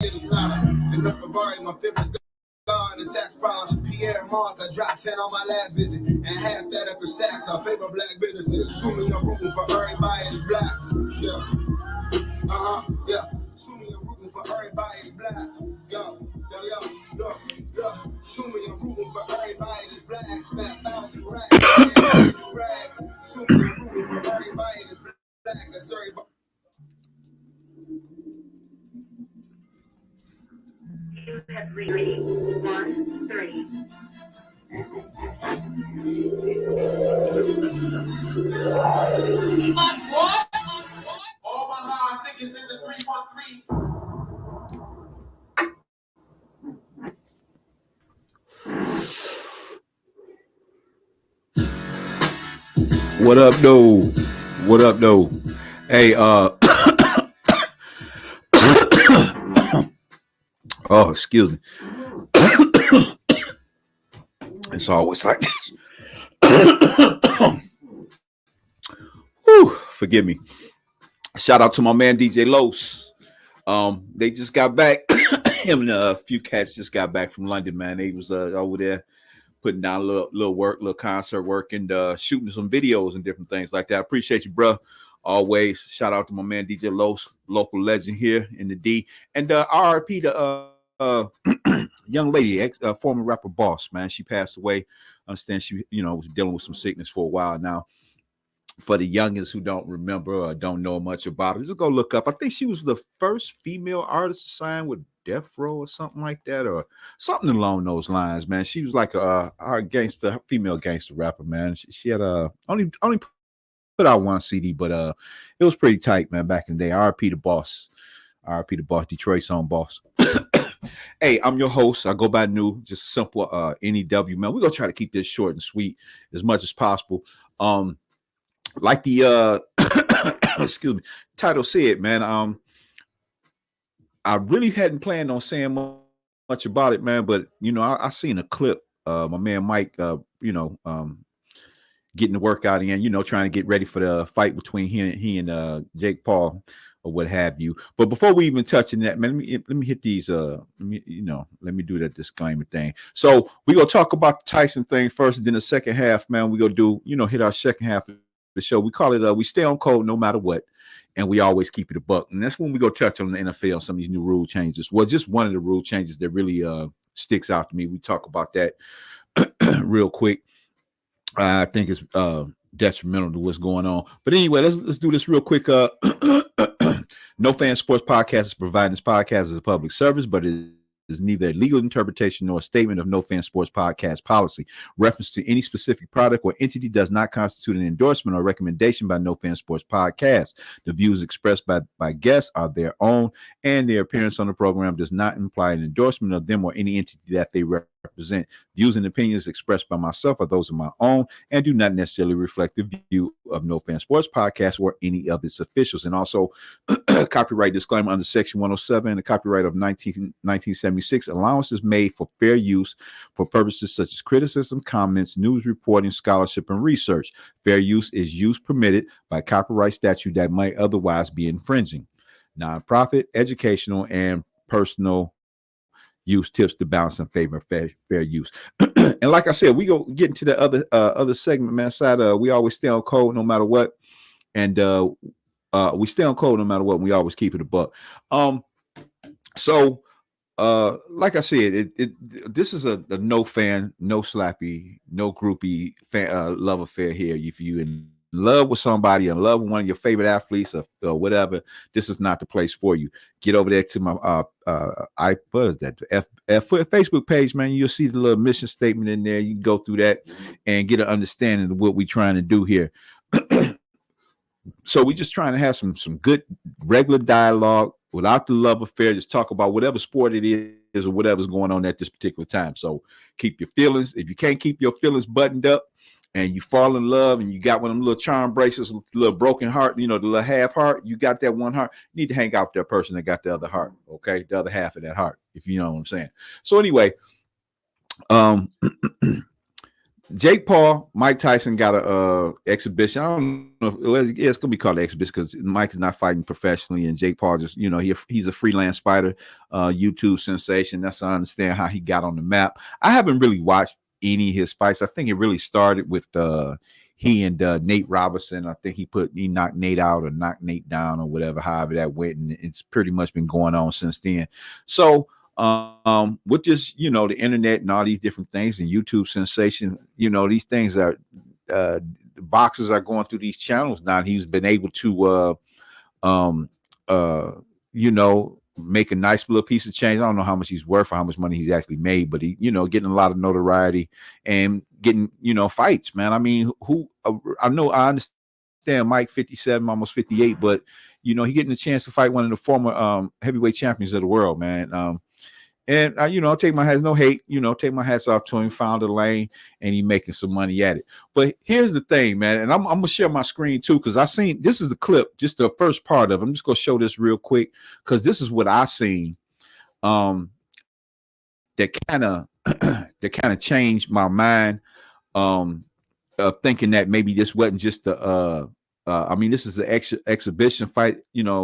it is not enough of worry, my feelings gone. The tax problems, Pierre Mars, I dropped 10 on my last visit, and half that up in Saks. Our favorite black businesses, assuming I'm rooting for everybody that's black. Yeah, yeah. Assuming I'm rooting for everybody that's black. Yo. Assuming I'm rooting for everybody that's black. Smack down to rags. Assuming I'm rooting for everybody that's black. That's everybody. You have reached 130. What? All my live niggas in the 313. What up, though? What up, though? Hey, oh, excuse me. It's always like this. Whew, forgive me. Shout out to my man DJ Los. They just got back. Him and a few cats just got back from London, man. They was over there putting down a little work, little concert work, and shooting some videos and different things like that. I appreciate you, bro. Always. Shout out to my man DJ Los, local legend here in the D. And RIP to young lady, former rapper Boss, man. She passed away. I understand she, was dealing with some sickness for a while now. For the youngins who don't remember or don't know much about her, just go look up. I think she was the first female artist to sign with Death Row or something like that, or something along those lines, man. She was like our female gangster rapper, man. She had only put out one CD, but it was pretty tight, man, back in the day. R.I.P. the Boss. R.I.P. the Boss, Detroit's own Boss. Hey, I'm your host. I go by New, just simple NEW, man. We're gonna try to keep this short and sweet as much as possible. Like the excuse me, title said, man. I really hadn't planned on saying much about it, man. But I seen a clip. My man Mike, getting the workout in, trying to get ready for the fight between he and Jake Paul or what have you. But before we even touch on that, man, let me hit these. Let me do that disclaimer thing. So we gonna talk about the Tyson thing first, and then the second half, man, we gonna do hit our second half of the show. We call it we stay on code no matter what, and we always keep it a buck. And that's when we go touch on the NFL, some of these new rule changes. Well, just one of the rule changes that really sticks out to me. We talk about that real quick. I think it's detrimental to what's going on. But anyway, let's do this real quick. No Fan Sports Podcast is providing this podcast as a public service, but it is neither a legal interpretation nor a statement of No Fan Sports Podcast policy. Reference to any specific product or entity does not constitute an endorsement or recommendation by No Fan Sports Podcast. The views expressed by guests are their own, and their appearance on the program does not imply an endorsement of them or any entity that they represent. Views and opinions expressed by myself are those of my own and do not necessarily reflect the view of No Fan Sports Podcast or any of its officials. And also, copyright disclaimer under Section 107, the copyright of 1976, allowances made for fair use for purposes such as criticism, comments, news reporting, scholarship, and research. Fair use is use permitted by copyright statute that might otherwise be infringing. Nonprofit, educational, and personal use tips to balance in favor of fair use. And like I said, we go get into the other segment, man. Side, we always stay on code no matter what, and we stay on code no matter what. And we always keep it a buck. So like I said, this is a no fan, no slappy, no groupie fan, love affair here. If you in love with somebody and love one of your favorite athletes or whatever, this is not the place for you. Get over there to my Facebook page, man. You'll see the little mission statement in there. You can go through that and get an understanding of what we're trying to do here. So we're just trying to have some good regular dialogue without the love affair. Just talk about whatever sport it is or whatever's going on at this particular time. So keep your feelings. If you can't keep your feelings buttoned up and you fall in love and you got one of them little charm bracelets, little broken heart, the little half heart, you got that one heart, you need to hang out with that person that got the other heart, okay? The other half of that heart, if you know what I'm saying. So anyway, Jake Paul, Mike Tyson got a exhibition. I don't know. It's gonna be called an exhibition because Mike is not fighting professionally, and Jake Paul just he's a freelance fighter, YouTube sensation. That's how I understand how he got on the map. I haven't really watched any of his fights. I think it really started with he and Nate Robinson. I think he knocked Nate out or knocked Nate down or whatever, however that went, and it's pretty much been going on since then. So with this, the internet and all these different things and YouTube sensation, these things are boxers are going through these channels now. He's been able to make a nice little piece of change. I don't know how much he's worth or how much money he's actually made, but he, getting a lot of notoriety and getting, fights, man. I mean, I understand Mike 57, almost 58, but he getting a chance to fight one of the former heavyweight champions of the world, man. And I'll take my hats, no hate, take my hats off to him, found a lane, and he making some money at it. But here's the thing, man, and I'm gonna share my screen too, because I seen this is the clip, just the first part of it. I'm just gonna show this real quick because this is what I seen. That kind of changed my mind. Thinking that maybe this wasn't just this is an exhibition fight,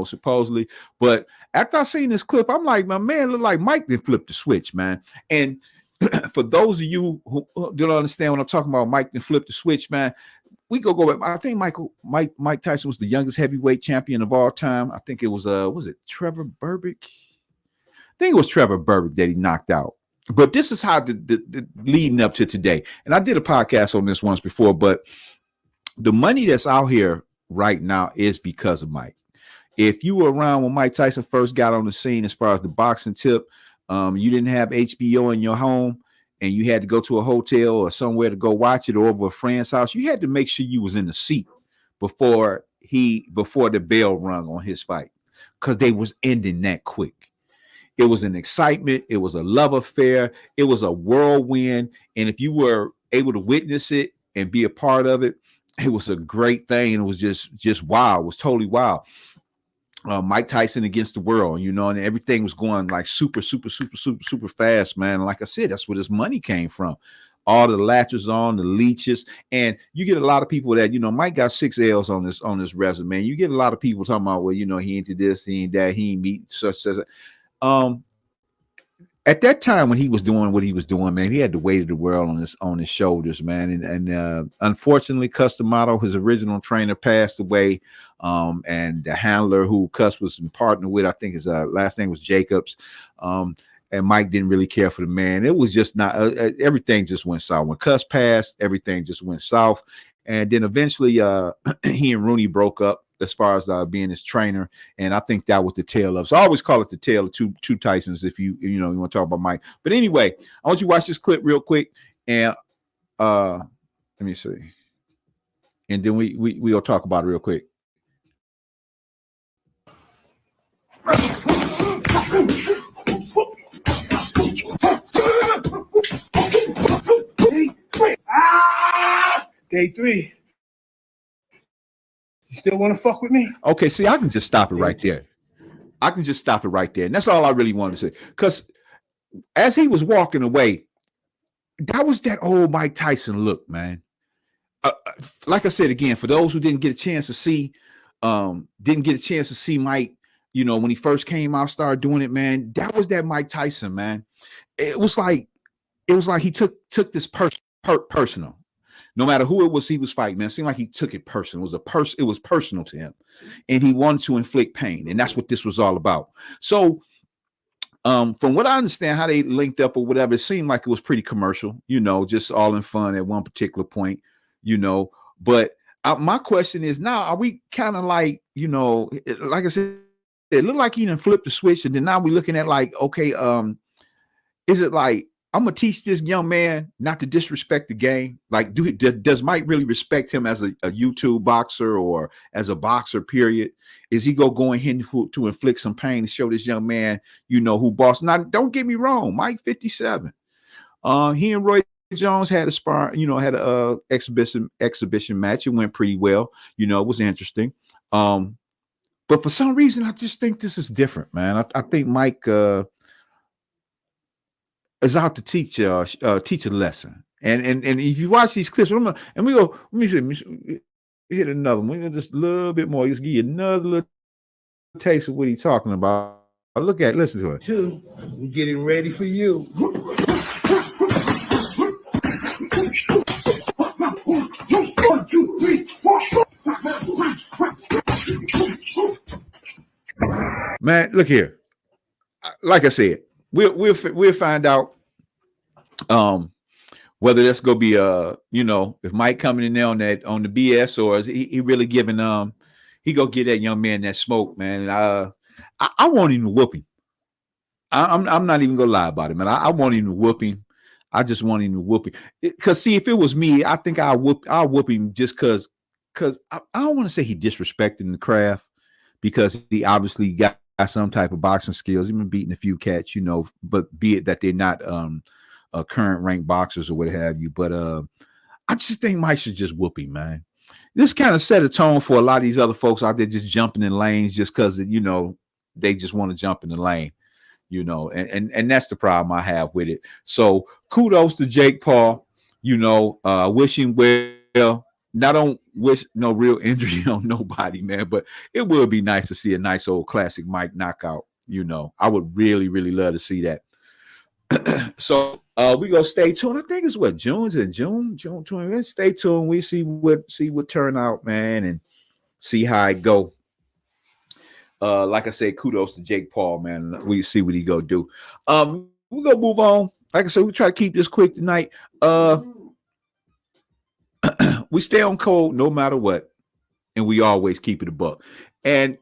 supposedly. But after I seen this clip, I'm like, my man looked like Mike didn't flip the switch, man. And for those of you who don't understand what I'm talking about, Mike didn't flip the switch, man. We go back. I think Mike Tyson was the youngest heavyweight champion of all time. I think it was it Trevor Berbick? I think it was Trevor Berbick that he knocked out. But this is how the leading up to today. And I did a podcast on this once before, but the money that's out here right now is because of Mike. If you were around when Mike Tyson first got on the scene, as far as the boxing tip, you didn't have HBO in your home and you had to go to a hotel or somewhere to go watch it or over a friend's house, you had to make sure you was in the seat before the bell rung on his fight, because they was ending that quick. It was an excitement. It was a love affair. It was a whirlwind. And if you were able to witness it and be a part of it, it was a great thing. And it was just wild. It was totally wild. Mike Tyson against the world, and everything was going like super, super, super, super, super fast, man. And like I said, that's where this money came from. All the latches on, the leeches, and you get a lot of people that, Mike got 6 L's on this resume. You get a lot of people talking about, well, he into this, he ain't that, he ain't meet such. At that time when he was doing what he was doing, man, he had the weight of the world on his shoulders, man. And unfortunately, Customato, his original trainer, passed away. And the handler who Cuss was partnered with, I think his last name was Jacobs. And Mike didn't really care for the man. It was just not everything just went south. When Cuss passed, everything just went south. And then eventually he and Rooney broke up as far as being his trainer. And I think that was the tale of, so I always call it the tale of two Tysons if you want to talk about Mike. But anyway, I want you to watch this clip real quick. And let me see. And then we'll talk about it real quick. Day 3. You still want to fuck with me? Okay, see, I can just stop it right there. And that's all I really wanted to say. Because as he was walking away, that was that old Mike Tyson look, man. Like I said again, for those who didn't get a chance to see Mike, when he first came out, started doing it, man, that was that Mike Tyson, man. It was like he took this personal. No matter who it was he was fighting, man, it seemed like he took it personal. It was personal to him, and he wanted to inflict pain, and that's what this was all about. So, from what I understand, how they linked up or whatever, it seemed like it was pretty commercial, just all in fun at one particular point, But my question is now, are we kind of like, like I said, it looked like he didn't flip the switch, and then now we're looking at like, okay, is it like, I'm gonna teach this young man not to disrespect the game? Like, does Mike really respect him as a YouTube boxer or as a boxer, period? Is he going in to inflict some pain to show this young man, who boss? Now, don't get me wrong, Mike 57. He and Roy Jones had a spar, had a exhibition match. It went pretty well. It was interesting. But for some reason, I just think this is different, man. I think Mike is out to teach a lesson, And if you watch these clips, and we go, let me hit another one. We're gonna just a little bit more. Just give you another little taste of what he's talking about. Listen to it. Two, I'm getting ready for you. 1, 2, 3, 4. Man, look here. Like I said, we'll find out whether that's gonna be if Mike coming in there on the BS, or is he really giving he go get that young man that smoke, man. And I won't even whoop him. I'm not even gonna lie about it, man. I won't even whoop him. I just won't even whoop him. Cause see, if it was me, I think I'll whoop him just cause I don't want to say he disrespecting the craft, because he obviously got some type of boxing skills. He's been beating a few cats, but be it that they're not current ranked boxers or what have you. But I just think Mike should just whoop him, man. This kind of set a tone for a lot of these other folks out there just jumping in lanes just because they just want to jump in the lane, and that's the problem I have with it. So kudos to Jake Paul. Wish him well. I don't wish no real injury on nobody, man, but it would be nice to see a nice old classic Mike knockout. I would really, really love to see that. So we gonna stay tuned. I think it's June 20. Let's stay tuned. We see what turn out, man, and see how it go. Like I said, kudos to Jake Paul, man. We see what he go do. We're gonna move on. Like I said, we try to keep this quick tonight. We stay on code no matter what, and we always keep it a buck. And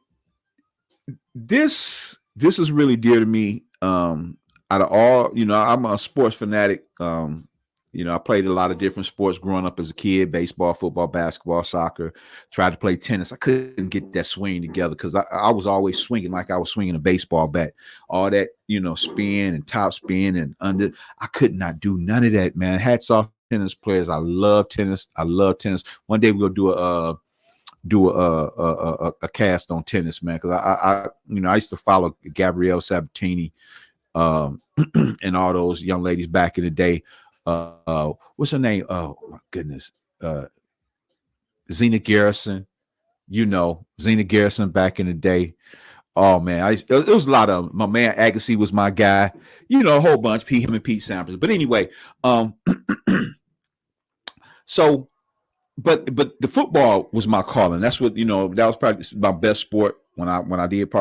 this is really dear to me. Out of all, I'm a sports fanatic. I played a lot of different sports growing up as a kid: baseball, football, basketball, soccer. Tried to play tennis. I couldn't get that swing together because I was always swinging like I was swinging a baseball bat. All that, spin and top spin and under. I could not do none of that, man. Hats off to tennis players. I love tennis. One day we'll do a cast on tennis, man, because I used to follow Gabrielle Sabatini and all those young ladies back in the day. What's her name? Oh my goodness. Zena Garrison, Zena Garrison back in the day. Oh man, it was a lot of my man Agassi was my guy, a whole bunch, him and Pete Sampras. But anyway, so but the football was my calling. That's what, that was probably my best sport when I did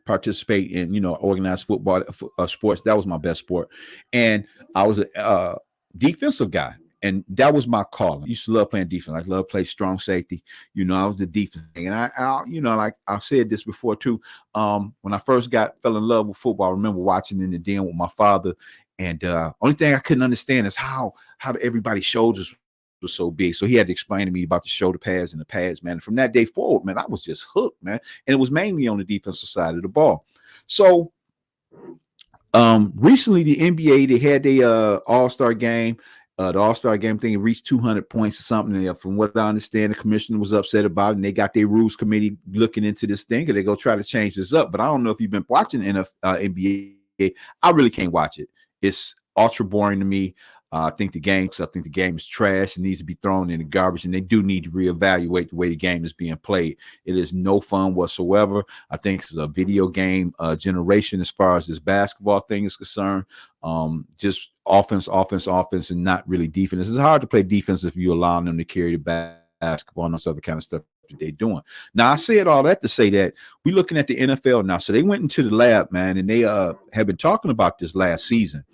participate in, organized football sports. That was my best sport. And I was a defensive guy, and that was my calling. I used to love playing defense. I love playing strong safety. I was the defense thing. And I like I've said this before too. When I first fell in love with football, I remember watching in the den with my father. And only thing I couldn't understand is how everybody's shoulders was so big. So he had to explain to me about the shoulder pads and the pads, man. And from that day forward, man, I was just hooked, man. And it was mainly on the defensive side of the ball. So recently the NBA, they had their all-star game. The all-star game thing reached 200 points or something. From what I understand, the commissioner was upset about it, and they got their rules committee looking into this thing, and they go try to change this up. But I don't know if you've been watching NBA. I really can't watch it. It's ultra boring to me. I think the game is trash and needs to be thrown in the garbage, and they do need to reevaluate the way the game is being played. It is no fun whatsoever. I think it's a video game generation as far as this basketball thing is concerned. Just offense, and not really defense. It's hard to play defense if you allow them to carry the basketball and this other kind of stuff that they're doing. Now, I said all that to say that we're looking at the NFL now. So they went into the lab, man, and they have been talking about this last season,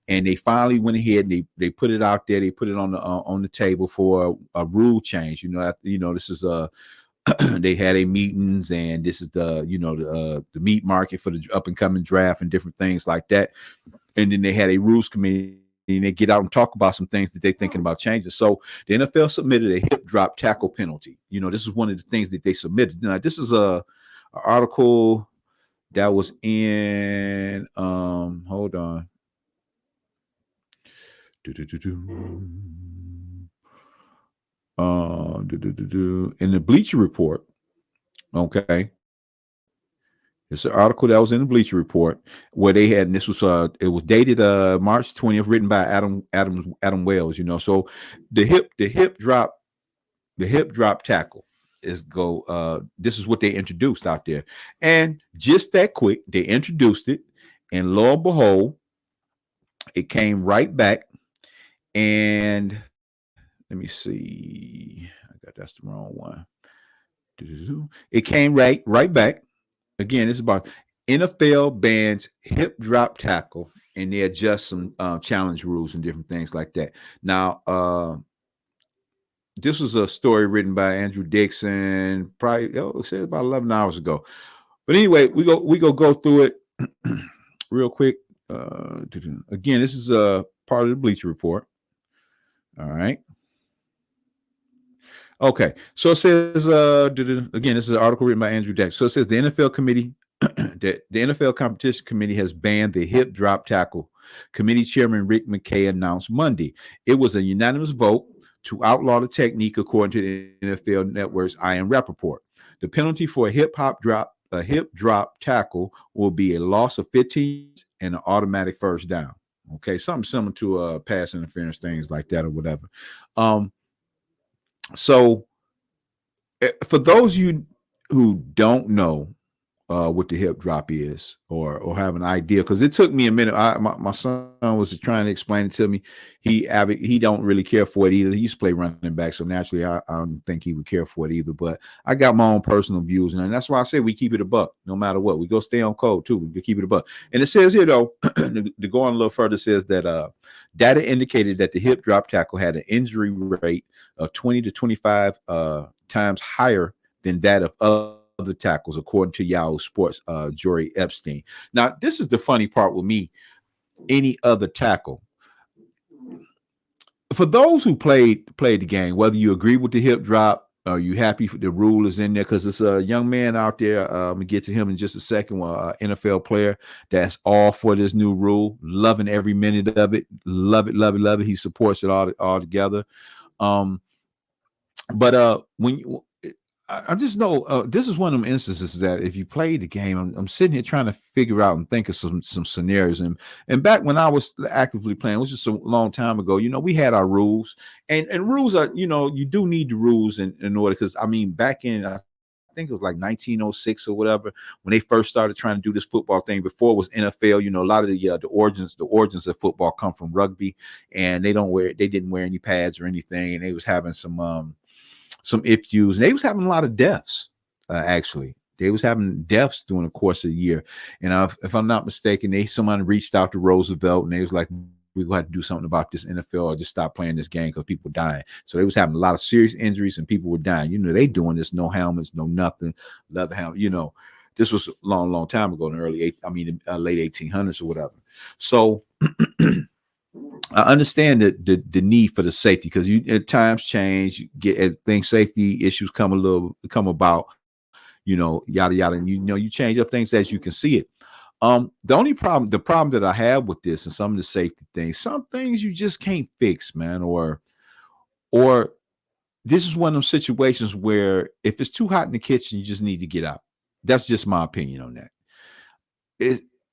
and they finally went ahead and they put it out there. They put it on the table for a rule change. This is they had a meetings, and this is the meat market for the up and coming draft and different things like that. And then they had a rules committee, and they get out and talk about some things that they're thinking about changing. So the NFL submitted a hip drop tackle penalty. This is one of the things that they submitted. Now, this is a article that was in hold on. In the Bleacher Report. Okay. It's an article that was in the Bleacher Report where they had, and this was it was dated March 20th, written by Adam Wells. So the hip drop tackle is this is what they introduced out there, and just that quick they introduced it, and lo and behold, it came right back. And let me see, that's the wrong one. It came right back. Again, it's about NFL bans hip drop tackle, and they adjust some challenge rules and different things like that. Now, this was a story written by Andrew Dixon, probably it said about 11 hours ago. But anyway, we go through it real quick. Again, this is a part of the Bleacher Report. All right. Okay, so it says again, this is an article written by Andrew Dixon. So it says the NFL committee, the NFL competition committee has banned the hip drop tackle. Committee chairman Rick McKay announced Monday it was a unanimous vote to outlaw the technique, according to the NFL Network's Ian Rappaport. The penalty for a hip drop tackle will be a loss of 15 and an automatic first down. Okay, something similar to pass interference, things like that, or whatever. So, for those of you who don't know what the hip drop is, or have an idea, because it took me a minute. My son was trying to explain it to me. He don't really care for it either. He used to play running back, so naturally I don't think he would care for it either. But I got my own personal views, and that's why I say we keep it a buck, no matter what. We go stay on code too. We keep it a buck. And it says here though, to go on a little further, says that data indicated that the hip drop tackle had an injury rate of 20 to 25 times higher than that of other tackles, according to Yahoo Sports, Jory Epstein. Now, this is the funny part with me. Any other tackle. For those who played the game, whether you agree with the hip drop, are you happy the rule is in there? Because it's a young man out there. I'm gonna get to him in just a second. NFL player that's all for this new rule, loving every minute of it. Love it, love it, love it. He supports it all together. But I just know this is one of them instances that if you play the game, I'm sitting here trying to figure out and think of some scenarios. And back when I was actively playing, it was just a long time ago. We had our rules, and rules are, you do need the rules in order. Because I mean, back in I think it was like 1906 or whatever, when they first started trying to do this football thing. Before it was NFL, a lot of the origins of football come from rugby, and they didn't wear any pads or anything, and they was having some issues, and they was having a lot of deaths. Actually, they was having deaths during the course of the year. And if I'm not mistaken, someone reached out to Roosevelt, and they was like, we're going to have to do something about this NFL, or just stop playing this game because people were dying. So they was having a lot of serious injuries, and people were dying. They doing this, no helmets, no nothing, leather helmet. This was a long time ago in the late 1800s or whatever. So I understand the need for the safety, because at times change, you get as things, safety issues come about, yada yada, and you change up things as you can see it. The problem that I have with this and some of the safety things, some things you just can't fix, man, or this is one of those situations where if it's too hot in the kitchen, you just need to get out. That's just my opinion on that.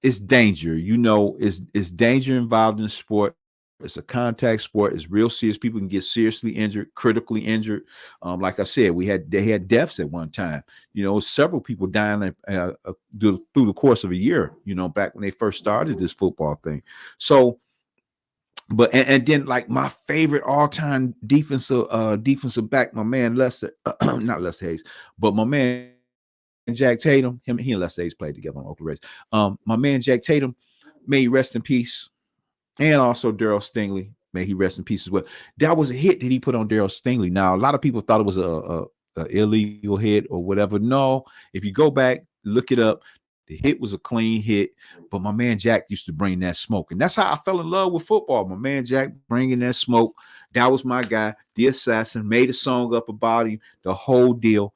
It's danger, it's danger involved in the sport. It's a contact sport. It's real serious. People can get seriously injured, critically injured. Like I said, they had deaths at one time. Several people dying through the course of a year. Back when they first started this football thing. So, but and then like my favorite all-time defensive back, my man Lester, not Lester Hayes, but my man Jack Tatum. He and Lester Hayes played together on Oakland Raiders. My man Jack Tatum, may he rest in peace. And also Daryl Stingley, may he rest in peace as well. That was a hit that he put on Daryl Stingley. Now, a lot of people thought it was a illegal hit or whatever. No, if you go back, look it up, the hit was a clean hit. But my man Jack used to bring that smoke, and that's how I fell in love with football. My man Jack bringing that smoke. That was my guy, the assassin. Made a song up about him, the whole deal.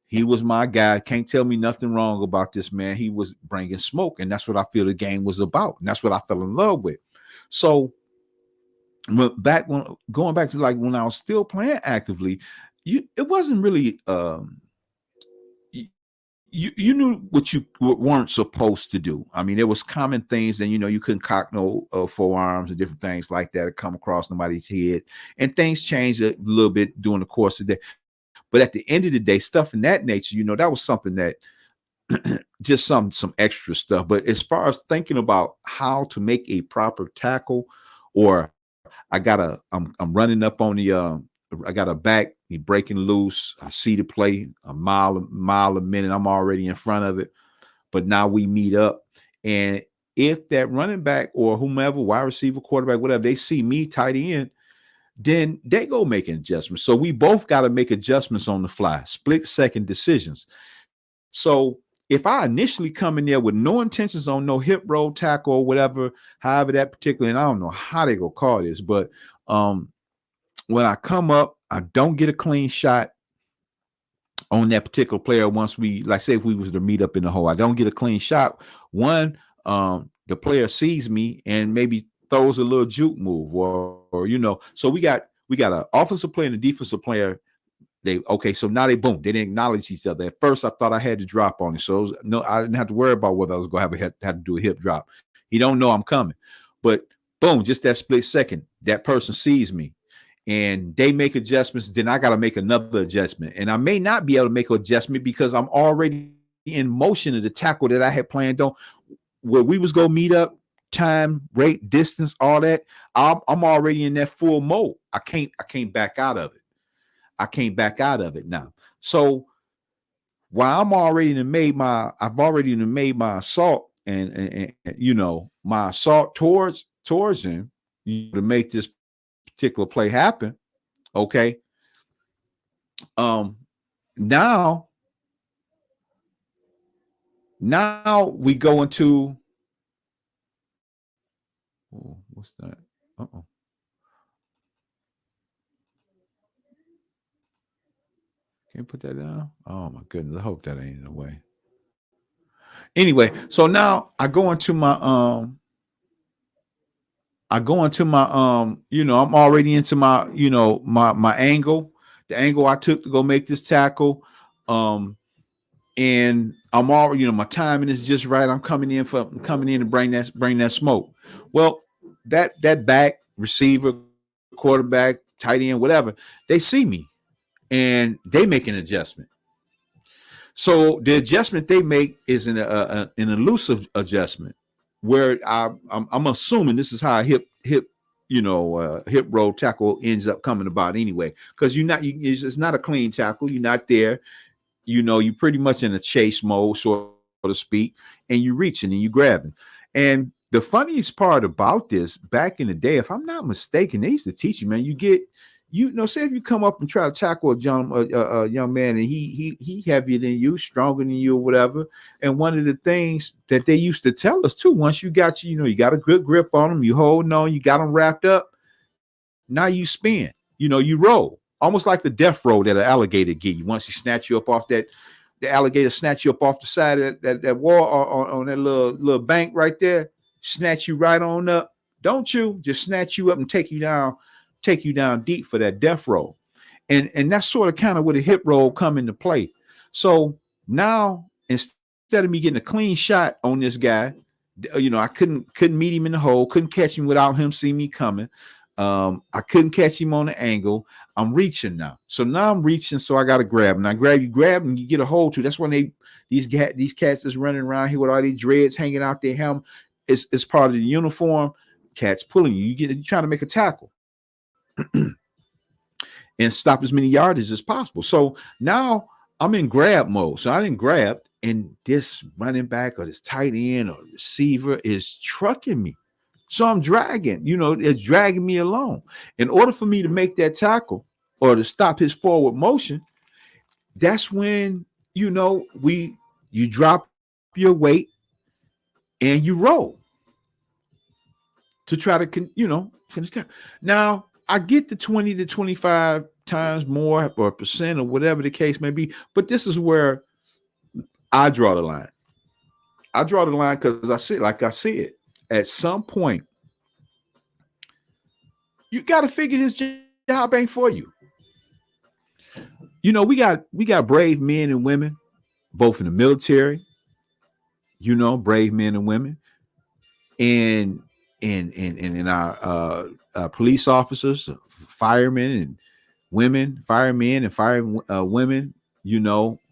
He was my guy. Can't tell me nothing wrong about this man. He was bringing smoke, and that's what I feel the game was about, and that's what I fell in love with. So, going back to like when I was still playing actively, it wasn't really you knew what you weren't supposed to do. I mean, there was common things, and you couldn't cock no forearms and different things like that come across nobody's head. And things changed a little bit during the course of the day. But at the end of the day, stuff in that nature, that was something that just some extra stuff. But as far as thinking about how to make a proper tackle, or I'm running up on the I got a back, he breaking loose. I see the play a mile a minute. I'm already in front of it. But now we meet up. And if that running back or whomever, wide receiver, quarterback, whatever, they see me tight end, then they go make an adjustment. So we both got to make adjustments on the fly, split second decisions. So if I initially come in there with no intentions on no hip roll tackle or whatever, however that particular, and I don't know how they go call this, but when I come up, I don't get a clean shot on that particular player. Once we, like, say if we was to meet up in the hole, I don't get a clean shot. One, the player sees me and maybe throws a little juke move, or so we got an offensive player and a defensive player. So now they boom, they didn't acknowledge each other. At first I thought I had to drop on it, so no, I didn't have to worry about whether I was gonna have to do a hip drop. He don't know I'm coming, but boom, just that split second, that person sees me and they make adjustments. Then I got to make another adjustment, and I may not be able to make an adjustment because I'm already in motion of the tackle that I had planned on. Where we was gonna meet up, time, rate, distance, all that. I'm already in that full mode. I can't back out of it. I can't back out of it now. So while I've already made my assault and my assault towards him to make this particular play happen. Okay. Now we go into what's that? Uh-oh. Can you put that down? Oh my goodness. I hope that ain't in the way. Anyway, so now I go into my I'm already into my, my angle, the angle I took to go make this tackle. And I'm already, my timing is just right. I'm coming in to bring that smoke. Well, that back, receiver, quarterback, tight end, whatever, they see me and they make an adjustment. So the adjustment they make is an elusive adjustment where I'm assuming this is how a hip roll tackle ends up coming about anyway, because it's not a clean tackle. You're not there. You're pretty much in a chase mode, so to speak, and you're reaching and you're grabbing. And the funniest part about this, back in the day, if I'm not mistaken, they used to teach you, man. Say if you come up and try to tackle a young man and he heavier than you, stronger than you, or whatever. And one of the things that they used to tell us too, once you got you got a good grip on them, you holding on, you got them wrapped up. Now you spin, you roll, almost like the death roll that an alligator give you. Once he snatch you up off the alligator snatch you up off the side of that wall on that little bank right there, snatch you right on up. Don't you just snatch you up and take you down deep for that death roll. And that's sort of kind of where the hip roll come into play. So now instead of me getting a clean shot on this guy, I couldn't meet him in the hole, couldn't catch him without him seeing me coming. I couldn't catch him on the angle. I'm reaching now. So now I'm reaching, so I got to grab. And I grab and you get a hold to. That's when these cats is running around here with all these dreads hanging out their helmet. It's part of the uniform. Cats pulling you. You're trying to make a tackle and stop as many yardage as possible. So now I'm in grab mode. So I didn't grab, and this running back or this tight end or receiver is trucking me. So I'm dragging, it's dragging me along. In order for me to make that tackle or to stop his forward motion, that's when, you drop your weight and you roll to try to, finish that. Now, I get the 20 to 25 times more or percent or whatever the case may be, but this is where I draw the line. I draw the line because I said, at some point, you got to figure this job ain't for you. We got brave men and women, both in the military, brave men and women, and in our police officers, firemen and women, firemen and fire women,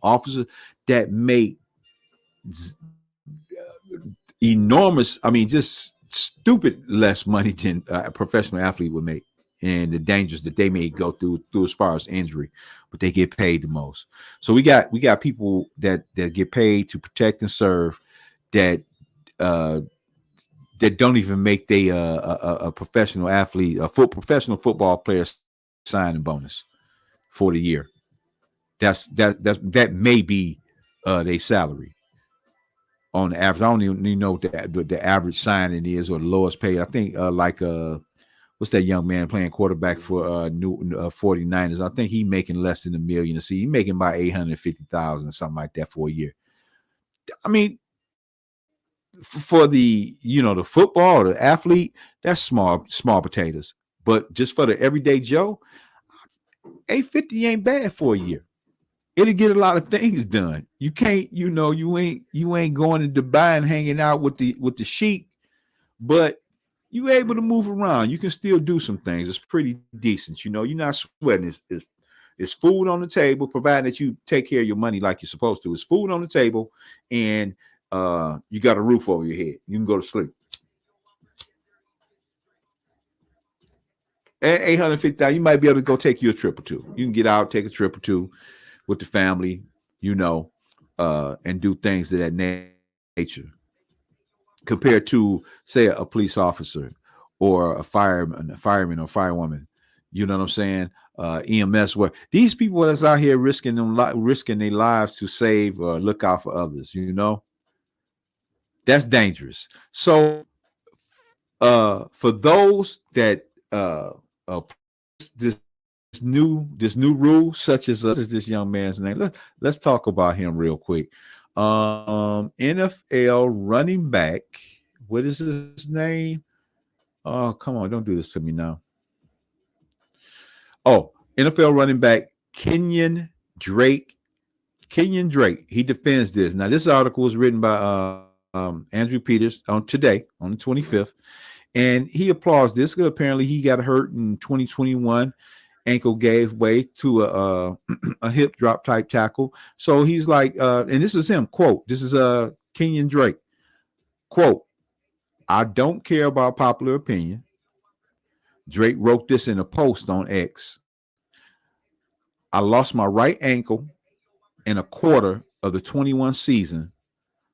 officers that make enormous, just stupid less money than a professional athlete would make, and the dangers that they may go through as far as injury, but they get paid the most. So we got people that get paid to protect and serve, that that don't even make they a professional athlete, professional football player signing bonus for the year. That may be their salary on the average. I don't even know what the average signing is, or the lowest paid. I think what's that young man playing quarterback for new 49ers? I think he making less than $1 million a season. He making about 850,000 something like that for a year. I mean, for the the football or the athlete, that's small potatoes. But just for the everyday Joe, 850 ain't bad for a year. It'll get a lot of things done. You can't, you ain't going to Dubai and hanging out with the sheik, but you able to move around. You can still do some things. It's pretty decent. You're not sweating. It's food on the table, provided that you take care of your money like you're supposed to. It's food on the table, and you got a roof over your head. You can go to sleep. At 850,000, you might be able to go take you a trip or two. You can get out, take a trip or two with the family, and do things of that nature. Compared to, say, a police officer or a fireman or firewoman, you know what I'm saying? EMS, where these people that's out here risking their lives to save or look out for others, that's dangerous. So, for those that this new rule, such as this young man's name, let's talk about him real quick. NFL running back, what is his name? Oh, come on, don't do this to me now. Oh, NFL running back Kenyon Drake. He defends this. Now, this article was written by Andrew Peters on today, on the 25th, and he applauds this because apparently he got hurt in 2021. Ankle gave way to a hip drop type tackle. So he's like, and this is him, quote, this is Kenyon Drake, quote, "I don't care about popular opinion." Drake wrote this in a post on X. "I lost my right ankle in a quarter of the 21 season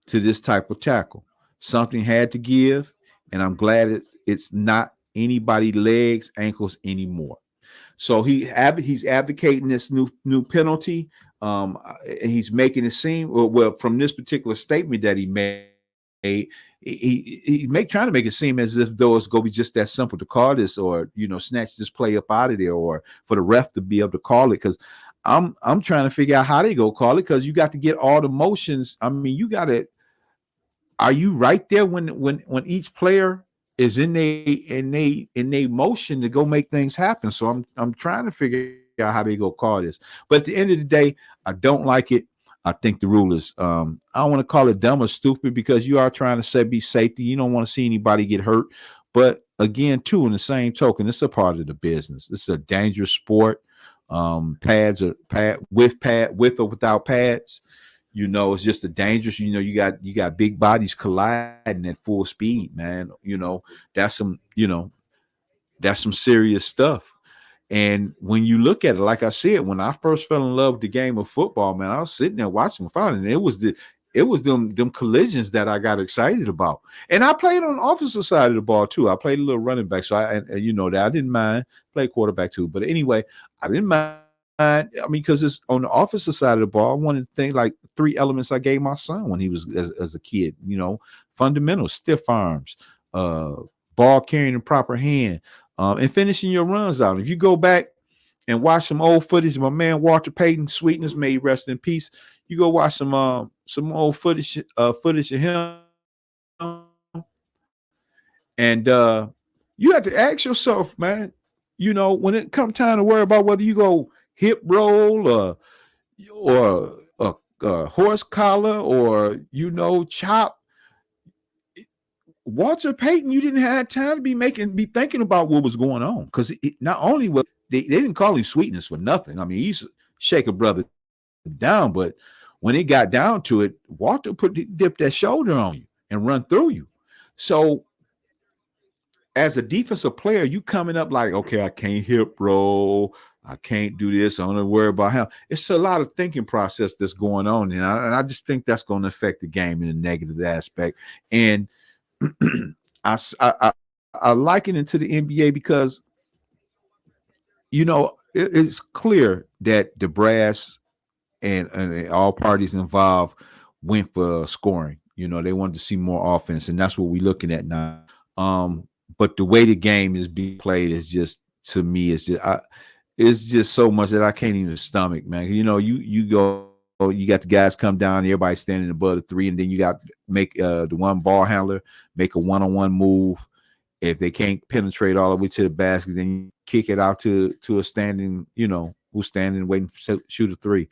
to this type of tackle. Something had to give, and I'm glad it's not anybody's legs, ankles anymore." So he's advocating this new penalty, and he's making it seem, well, from this particular statement that he made, trying to make it seem as if though it's going to be just that simple to call this, or snatch this play up out of there, or for the ref to be able to call it. Because I'm trying to figure out how they go call it, because you got to get all the motions. I mean, you got to. Are you right there when each player is in a motion to go make things happen? So I'm trying to figure out how they go call this. But at the end of the day, I don't like it. I think the rule is I don't want to call it dumb or stupid, because you are trying to be safety. You don't want to see anybody get hurt. But again, too, in the same token, it's a part of the business. It's a dangerous sport. Pads or with or without pads. It's just a dangerous, you got big bodies colliding at full speed, man. That's some serious stuff. And when you look at it, like I said, when I first fell in love with the game of football, man, I was sitting there watching fun, and it was them collisions that I got excited about. And I played on the offensive side of the ball too. I played a little running back, so that I didn't mind. Play quarterback too, but anyway, I didn't mind. I mean, because it's on the offensive side of the ball. One of the things, like 3 elements I gave my son when he was as a kid, fundamentals, stiff arms, ball carrying in proper hand, and finishing your runs out. If you go back and watch some old footage, my man Walter Payton, Sweetness, may he rest in peace. You go watch some old footage of him, and you have to ask yourself, man, when it comes time to worry about whether you go hip roll or horse collar or chop. Walter Payton, you didn't have time to be thinking about what was going on, because not only was they didn't call him Sweetness for nothing. I mean, he used to shake a brother down, but when it got down to it, Walter dipped that shoulder on you and run through you. So as a defensive player, you coming up like, okay, I can't hip roll, I can't do this, I don't worry about how. It's a lot of thinking process that's going on, and I just think that's going to affect the game in a negative aspect. And I liken it to the NBA because it's clear that the brass and all parties involved went for scoring. They wanted to see more offense, and that's what we're looking at now. But the way the game is being played is just, to me, it's just so much that I can't even stomach, man. You got the guys come down, everybody standing above the three, and then you got make the one ball handler make a one-on-one move. If they can't penetrate all the way to the basket, then you kick it out to a standing, who's standing waiting to shoot a three.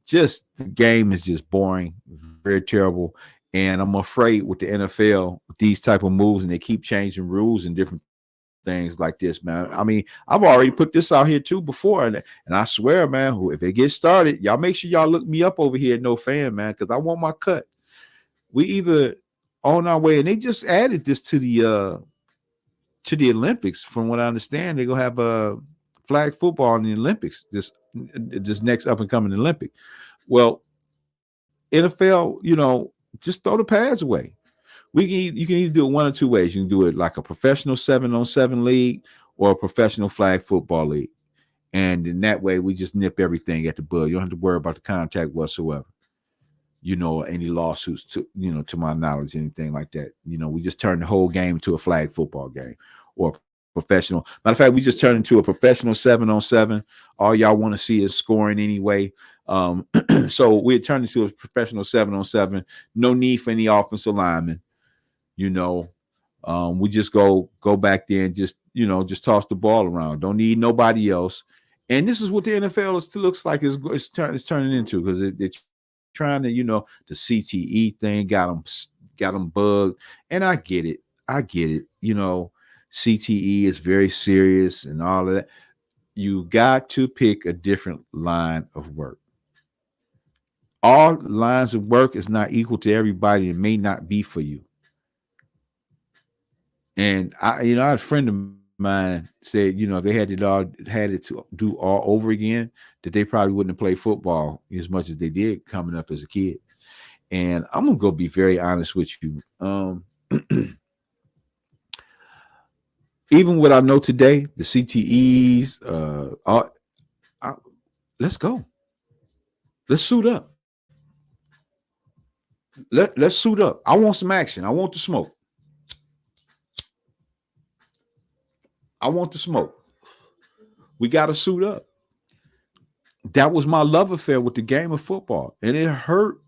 Just the game is just boring, very terrible. And I'm afraid with the NFL, these type of moves, and they keep changing rules and different things like this, man. I mean, I've already put this out here too before, and I swear, man, if they get started, y'all make sure y'all look me up over here at No Fan, man, because I want my cut. We either on our way, and they just added this to the Olympics. From what I understand, they're gonna have a flag football in the Olympics this next up and coming Olympic. Well, NFL, just throw the pads away. You can either do it one or two ways. You can do it like a professional 7-on-7 league or a professional flag football league. And in that way, we just nip everything at the bud. You don't have to worry about the contact whatsoever. Any lawsuits to my knowledge, anything like that. We just turn the whole game into a flag football game or professional. Matter of fact, we just turned into a professional 7-on-7. All y'all want to see is scoring anyway. So we turn into a professional 7-on-7. No need for any offensive linemen. We just go back there and just toss the ball around. Don't need nobody else. And this is what the NFL looks like it's turning into, because they're trying to, the CTE thing got them bugged. And I get it. CTE is very serious and all of that. You got to pick a different line of work. All lines of work is not equal to everybody. It may not be for you. And I had a friend of mine said, if they had it to do all over again, that they probably wouldn't have played football as much as they did coming up as a kid. And I'm gonna go be very honest with you. Even what I know today, the CTEs, let's go. Let's suit up. Let's suit up. I want some action. I want the smoke. We got to suit up. That was my love affair with the game of football, and it hurt.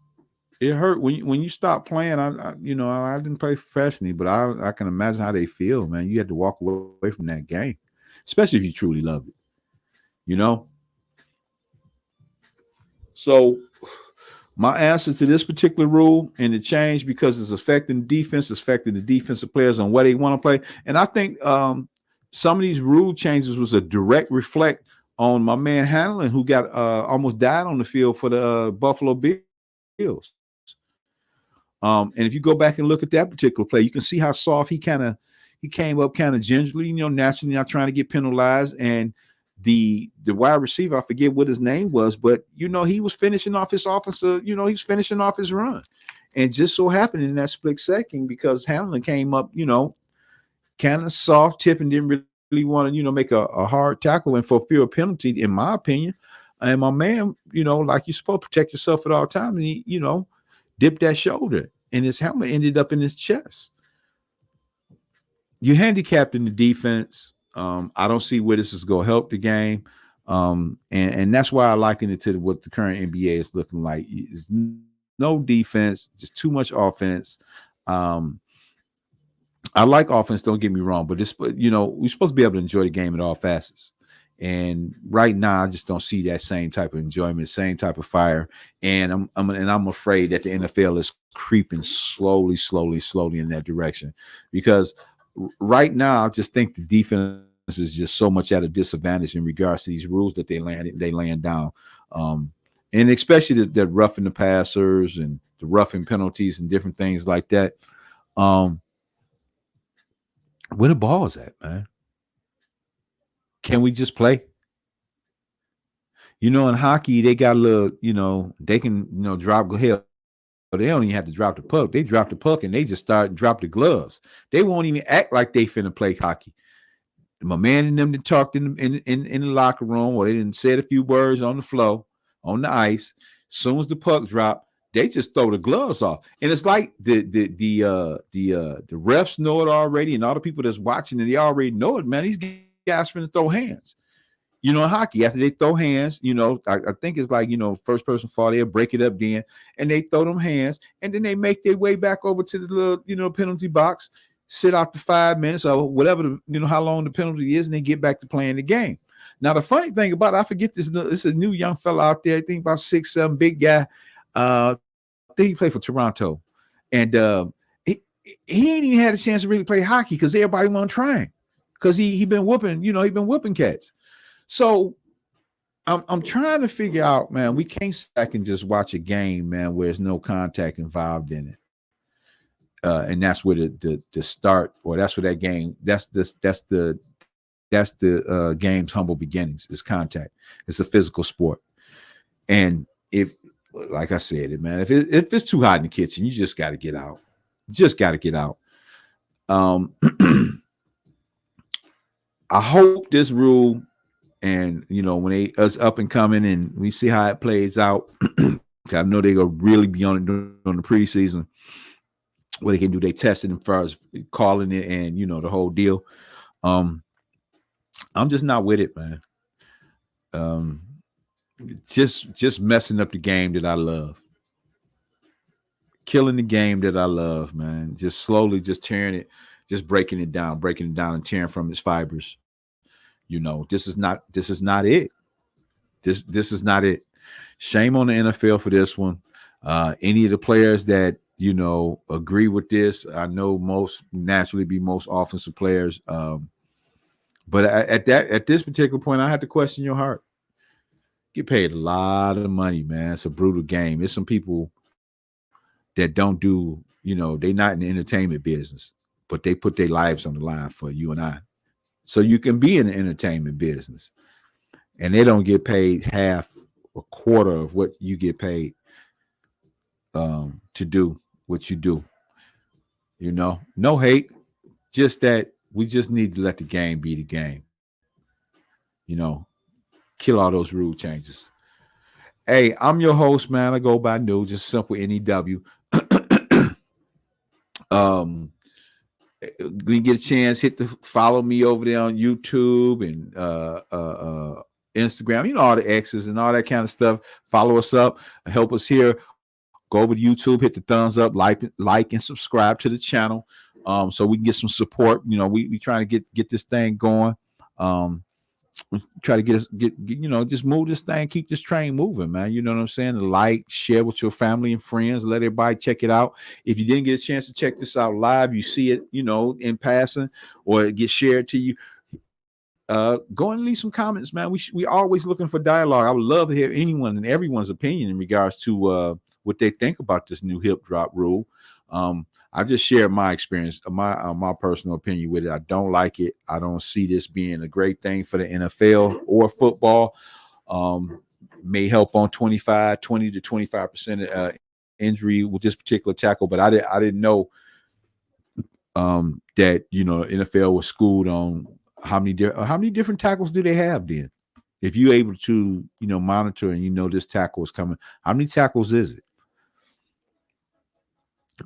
It hurt when you stop playing. I didn't play professionally, but I can imagine how they feel, man. You had to walk away from that game, especially if you truly love it. So my answer to this particular rule and the change, because it's affecting the defense, it's affecting the defensive players on what they want to play, and I think some of these rule changes was a direct reflect on my man Hanlon, who got almost died on the field for the Buffalo Bills. And if you go back and look at that particular play, you can see how soft he came up kind of gingerly, naturally not trying to get penalized. And the wide receiver, I forget what his name was, but he was finishing off his offensive, he's finishing off his run. And just so happened in that split second, because Hamlin came up, kind of soft tip and didn't really want to, make a hard tackle and fulfill a penalty, in my opinion. And my man, like you're supposed to protect yourself at all times, and he, dipped that shoulder, and his helmet ended up in his chest. You handicapped in the defense. I don't see where this is going to help the game. And that's why I liken it to what the current NBA is looking like. It's no defense, just too much offense. I like offense, don't get me wrong, but we're supposed to be able to enjoy the game at all facets. And right now, I just don't see that same type of enjoyment, same type of fire. And I'm afraid that the NFL is creeping slowly in that direction, because right now I just think the defense is just so much at a disadvantage in regards to these rules that they laying down, and especially the roughing the passers and the roughing penalties and different things like that. Where the ball is at, man? Can we just play? In hockey, they got a little, they can, drop hell. They don't even have to drop the puck. They drop the puck and they just drop the gloves. They won't even act like they finna play hockey. My man and them that talked in the locker room, or they didn't said a few words on the floor, on the ice. As soon as the puck drop, they just throw the gloves off. And it's like the refs know it already, and all the people that's watching it, they already know it, man. These guys finna throw hands. In hockey, after they throw hands, I think it's like, first person fall, they'll break it up then, and they throw them hands, and then they make their way back over to the little, penalty box, sit out the 5 minutes or whatever, how long the penalty is, and they get back to playing the game. Now, the funny thing about it, I forget this is a new young fella out there, I think about 6'7", big guy. I think he played for Toronto. And he ain't even had a chance to really play hockey because everybody wasn't trying, because he been whooping, he been whooping cats. So I'm trying to figure out, man, we can't sit back and just watch a game, man, where there's no contact involved in it. And that's where the start, or that's where that game, that's the game's humble beginnings, is contact. It's a physical sport. And if, like I said, man, if it's too hot in the kitchen, you just got to get out. I hope this rule, and when they us up and coming, and we see how it plays out, I know they're gonna really be on it during the preseason, where they can do their testing as far as calling it and the whole deal. I'm just not with it, man. Just messing up the game that I love, killing the game that I love, man. Just slowly, just tearing it, just breaking it down and tearing from its fibers. This is not it. This is not it. Shame on the NFL for this one. Any of the players that agree with this, I know most naturally be most offensive players. But at this particular point, I have to question your heart. Get paid a lot of money, man. It's a brutal game. There's some people that don't do, they're not in the entertainment business, but they put their lives on the line for you and I. So you can be in the entertainment business, and they don't get paid half, a quarter of what you get paid to do what you do. No hate, just that we just need to let the game be the game. Kill all those rule changes. Hey, I'm your host, man. I go by New, just simple NEW. We get a chance, hit the follow me over there on YouTube and Instagram, all the X's and all that kind of stuff. Follow us up, help us here. Go over to YouTube, hit the thumbs up, like and subscribe to the channel, so we can get some support. We trying to get this thing going. Try to get just move this thing, keep this train moving, man. You know what I'm saying? Like, share with your family and friends, let everybody check it out. If you didn't get a chance to check this out live, you see it, in passing, or it gets shared to you, go and leave some comments, man. We always looking for dialogue. I would love to hear anyone and everyone's opinion in regards to what they think about this new hip drop rule. I just shared my experience, my personal opinion with it. I don't like it. I don't see this being a great thing for the NFL or football. May help on 20 to 25% injury with this particular tackle, but I didn't know that NFL was schooled on how many different tackles do they have then. If you're able to monitor and this tackle is coming, how many tackles is it?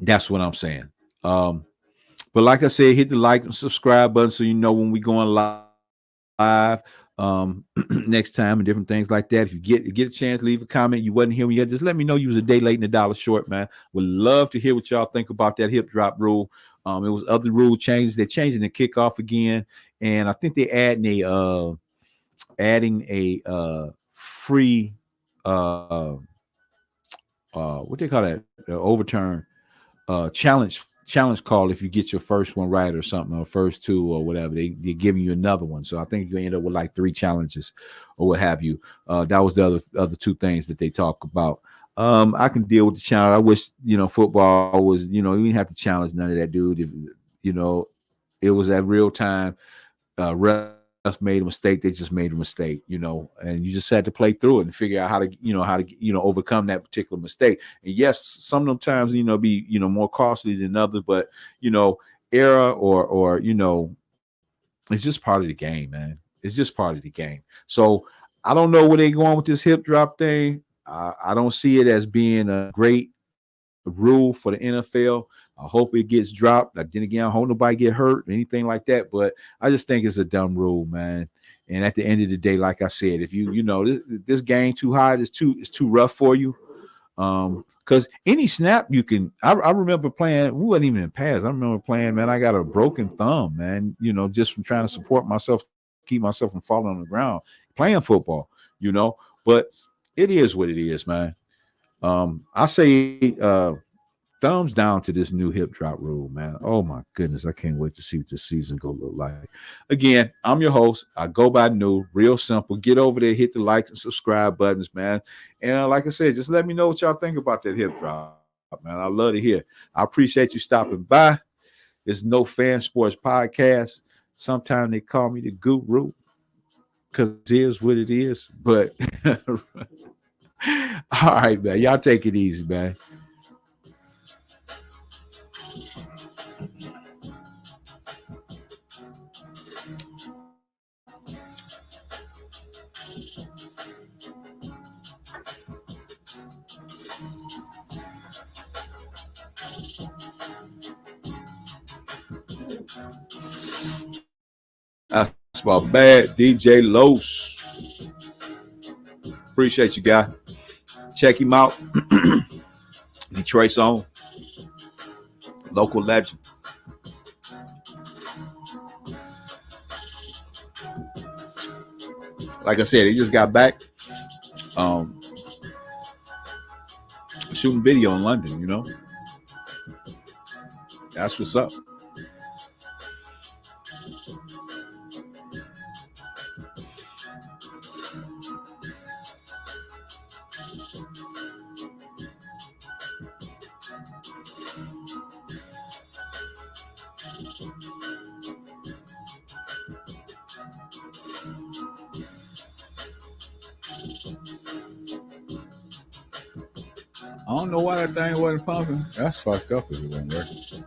That's what I'm saying. But like I said, hit the like and subscribe button so when we going live next time and different things like that. If you get a chance, leave a comment. You wasn't here when you just let me know you was a day late and $1 short, man. Would love to hear what y'all think about that hip drop rule. It was other rule changes. They're changing the kickoff again, and I think they're adding adding a free what they call that, overturn challenge call if you get your first one right or something, or first two or whatever. They're giving you another one. So I think you end up with like 3 challenges or what have you. That was the other 2 things that they talk about. I can deal with the challenge. I wish, football was, you didn't have to challenge none of that, dude. If, it was at real time. Refs made a mistake, they just made a mistake, and you just had to play through it and figure out how to overcome that particular mistake. And yes, some of them times, be, more costly than others, but, error or it's just part of the game, man. It's just part of the game. So I don't know where they're going with this hip drop thing. I don't see it as being a great rule for the NFL. I hope it gets dropped. Then again, I hope nobody get hurt or anything like that. But I just think it's a dumb rule, man. And at the end of the day, like I said, if this game too high, it's too rough for you. Because any snap you can. I remember playing. We wasn't even in pass. I remember playing, man. I got a broken thumb, man. Just from trying to support myself, keep myself from falling on the ground playing football. But it is what it is, man. I say thumbs down to this new hip drop rule, man. Oh my goodness, I can't wait to see what this season go look like. Again, I'm your host. I go by New. Real simple. Get over there, hit the like and subscribe buttons, man. And like I said, just let me know what y'all think about that hip drop, man. I love to hear. I appreciate you stopping by. It's No Fan Sports Podcast. Sometimes they call me the guru because it is what it is. But all right, man. Y'all take it easy, man. That's my bad, DJ Los. Appreciate you, guy. Check him out. Detroit's own. Local legend. Like I said, he just got back. Shooting video in London, That's what's up. I don't know why that thing wasn't pumping. That's fucked up if it wasn't working.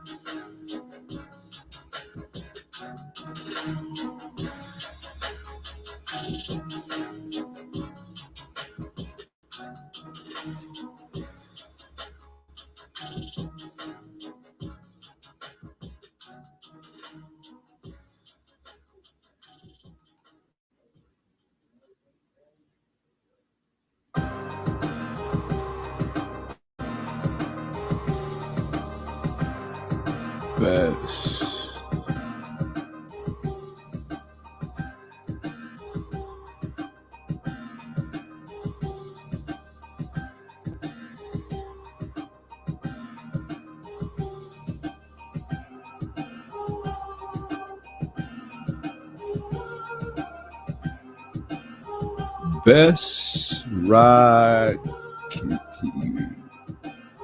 Best ride.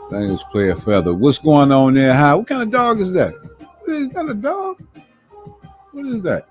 Bengals play a feather. What's going on there? What kind of dog is that? Is that a dog? What is that?